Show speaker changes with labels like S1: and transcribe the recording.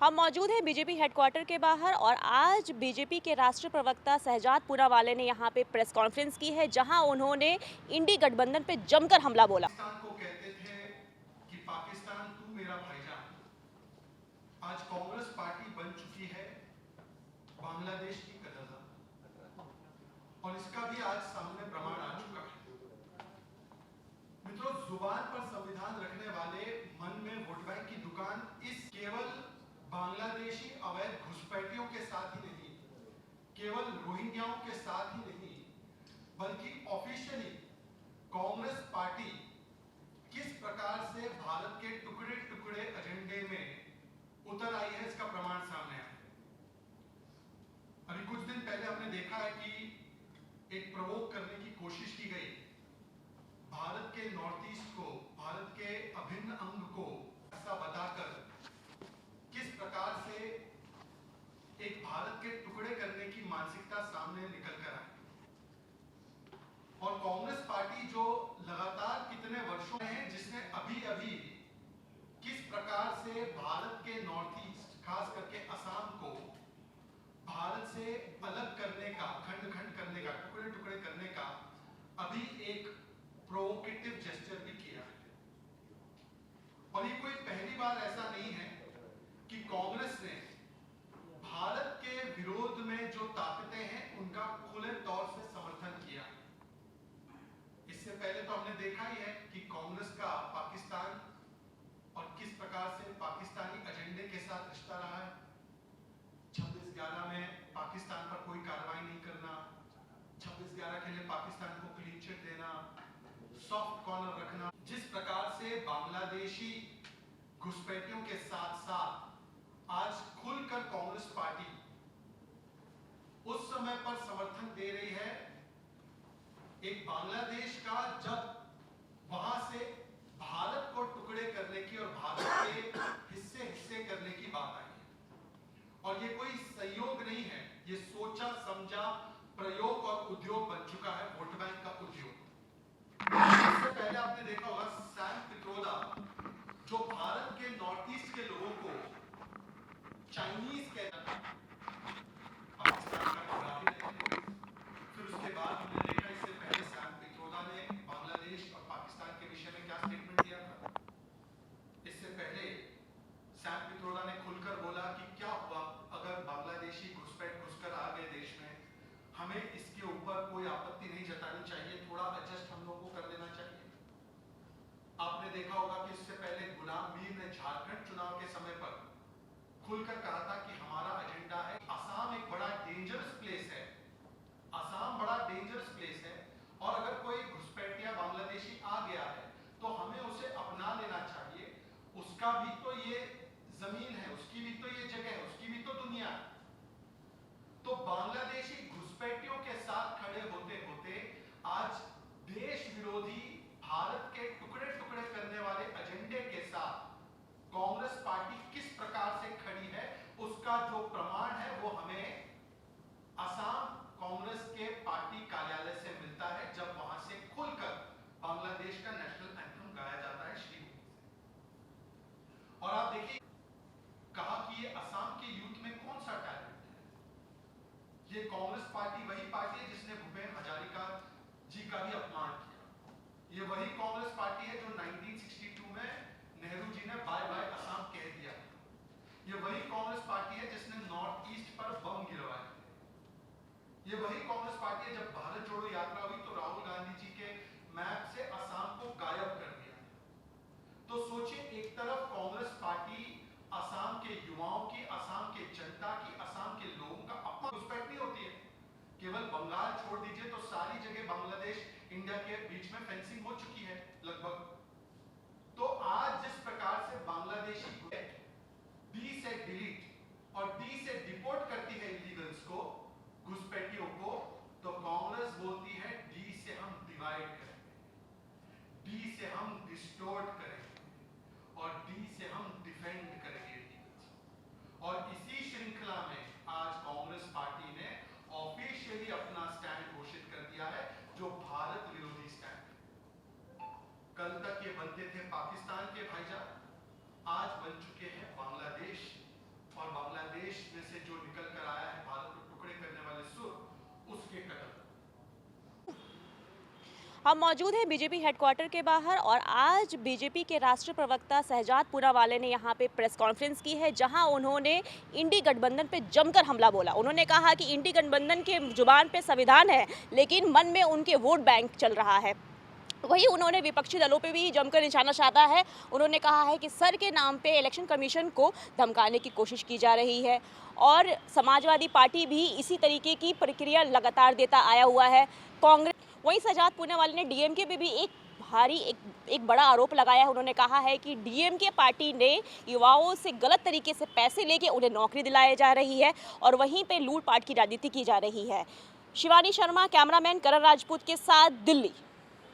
S1: हम मौजूद हैं बीजेपी हेडक्वार्टर के बाहर और आज बीजेपी के राष्ट्रीय प्रवक्ता शहजाद पूनावाला ने यहां पे प्रेस कॉन्फ्रेंस की है, जहां उन्होंने इंडी गठबंधन पे जमकर हमला बोला।
S2: पाकिस्तान को कहते थे कि पाकिस्तान तू मेरा भाईजान। आज कांग्रेस पार्टी बन चुकी है बांग्लादेश की कदरदान और इसका भी आज सामने प्रमाण आ चुका है। मित्रों, जुबान पर संविधान रखने वाले मन में वोट बैंक की दुकान इस केवल बांग्लादेशी अवैध घुसपैठियों के साथ ही नहीं, केवल रोहिंग्याओं के साथ ही नहीं, बल्कि ऑफिशियली कांग्रेस पार्टी किस प्रकार से भारत के टुकड़े टुकड़े एजेंडे में उतर आई है, इसका प्रमाण सामने आया। अभी कुछ दिन पहले हमने देखा है कि एक प्रवोक करने की कोशिश की गई, भारत के नॉर्थ ईस्ट को, भारत के अभिन्न अंग को ऐसा बताकर किस प्रकार से एक भारत के टुकड़े करने की मानसिकता सामने निकल कर आई। और कांग्रेस पार्टी जो लगातार कितने वर्षों में है, जिसने अभी अभी किस प्रकार से भारत के नॉर्थ ईस्ट, खास करके असम को भारत से अलग करने का, खंड खंड करने का, टुकड़े टुकड़े करने का अभी एक प्रोवोकेटिव जेस्चर भी किया है। और ये कोई पहली बार ऐसा नहीं है कि कांग्रेस ने भारत के विरोध में जो ताकतें हैं उनका खुले तौर से समर्थन किया। इससे पहले तो हमने देखा ही है कि कांग्रेस का पाकिस्तान और किस प्रकार से पाकिस्तानी एजेंडे के साथ रिश्ता रहा है। 26/11 में पाकिस्तान पर कोई कार्रवाई नहीं करना, 26/11 के लिए पाकिस्तान को क्लीन चिट देना, सॉफ्ट कॉर्नर रखना। जिस प्रकार से बांग्लादेशी घुसपैठियों के साथ साथ आज खुलकर कांग्रेस पार्टी उस समय पर समर्थन दे रही है एक बांग्लादेश का, जब वहां से भारत को टुकड़े करने की और भारत के हिस्से हिस्से करने की बात आई है। और ये कोई संयोग नहीं है, ये सोचा समझा प्रयोग और उद्योग बन चुका है, वोट बैंक का उद्योग। इससे पहले आपने देखा होगा सैम पित्रोदा, जो भारत के नॉर्थ ईस्ट के लोगों को चाइनीज कहता था, पाकिस्तान का टुकड़ा भी नहीं। फिर उसके बाद हमने देखा इससे पहले सैम पित्रोदा ने बांग्लादेश और पाकिस्तान के विषय में क्या स्टेटमेंट दिया था। इससे पहले सैम पित्रोदा ने खुलकर बोला कि क्या हुआ अगर बांग्लादेशी घुसपैठ घुसकर आ गए देश में, हमें इसके ऊपर कोई आपत्ति नहीं जतानी चाहिए, थोड़ा एडजस्ट हम लोग को कर लेना चाहिए। आपने देखा होगा कि इससे पहले गुलाम मीर ने झारखंड चुनाव के समय पर खुलकर कहा था कि हमारा एजेंडा है, असम एक बड़ा डेंजरस प्लेस है, असम बड़ा डेंजरस प्लेस है और अगर कोई घुसपैठिया बांग्लादेशी आ गया है तो हमें उसे अपना लेना चाहिए। उसका भी तो ये जमीन है, उसकी भी तो ये जगह है, उसकी भी तो दुनिया है। तो बांग्लादेशी घुसपैठियों के साथ खड़े होते होते आज देश विरोधी, भारत के टुकड़े टुकड़े करने वाले एजेंडे के साथ कांग्रेस पार्टी किस प्रकार से खड़ी है, उसका जो प्रमाण है वो हमें असम कांग्रेस के पार्टी कार्यालय से मिलता है, जब वहां से खुलकर बांग्लादेश का नेशनल एंथम गाया जाता है श्री। और आप देखिए, कहा कि ये असम के यूथ में कौन सा टैलेंट है। ये कांग्रेस पार्टी वही पार्टी है जिसने भूपेन हजारिका जी का भी अपमान किया। ये वही कांग्रेस पार्टी है जो 1962 में नेहरू जी ने बाय बाय असम कह दिया। ये वही कांग्रेस पार्टी है जिसने नॉर्थ ईस्ट पर बम गिरवाए थे। ये वही कांग्रेस पार्टी है, जब भारत जोड़ो यात्रा हुई तो राहुल गांधी जी के मैप से असम को गायब कर दिया। तो सोचिए, एक तरफ कांग्रेस पार्टी असम के युवाओं की, असम के जनता की, असम के लोगों का अपना घुसपैठ नहीं होती है। केवल बंगाल छोड़ दीजिए तो सारी जगह बांग्लादेश इंडिया के बीच में फेंसिंग हो चुकी है लगभग। तो आज जिस प्रकार से बांग्लादेशी बी से डिलीट और डी से डिपोर्ट करती है इलीगल्स को, घुसपैठियों को, तो कांग्रेस बोलती है डी से हम डिवाइड करेंगे, डी से हम डिस्टोर्ट करेंगे और डी से हम डिफेंड करेंगे इलीगल्स। और इसी श्रृंखला में आज कांग्रेस पार्टी ने ऑफिशियली अपना स्टैंड घोषित कर दिया है, जो भारत विरोधी स्टैंड है।
S1: हम मौजूद हैं बीजेपी हेडक्वार्टर के बाहर और आज बीजेपी के राष्ट्रीय प्रवक्ता शहजाद पूनावाला ने यहाँ पे प्रेस कॉन्फ्रेंस की है, जहां उन्होंने इंडी गठबंधन पे जमकर हमला बोला। उन्होंने कहा कि इंडी गठबंधन के जुबान पे संविधान है, लेकिन मन में उनके वोट बैंक चल रहा है। वही उन्होंने विपक्षी दलों पे भी जमकर निशाना साधा है। उन्होंने कहा है कि सर के नाम पे इलेक्शन कमीशन को धमकाने की कोशिश की जा रही है और समाजवादी पार्टी भी इसी तरीके की प्रक्रिया लगातार देता आया हुआ है। कांग्रेस वहीं शहजाद पूनावाला ने डीएमके पे भी एक बड़ा आरोप लगाया है। उन्होंने कहा है कि डीएमके पार्टी ने युवाओं से गलत तरीके से पैसे लेके उन्हें नौकरी दिलाई जा रही है और वहीं पे लूटपाट की राजनीति की जा रही है। शिवानी शर्मा, कैमरामैन करण राजपूत के साथ, दिल्ली।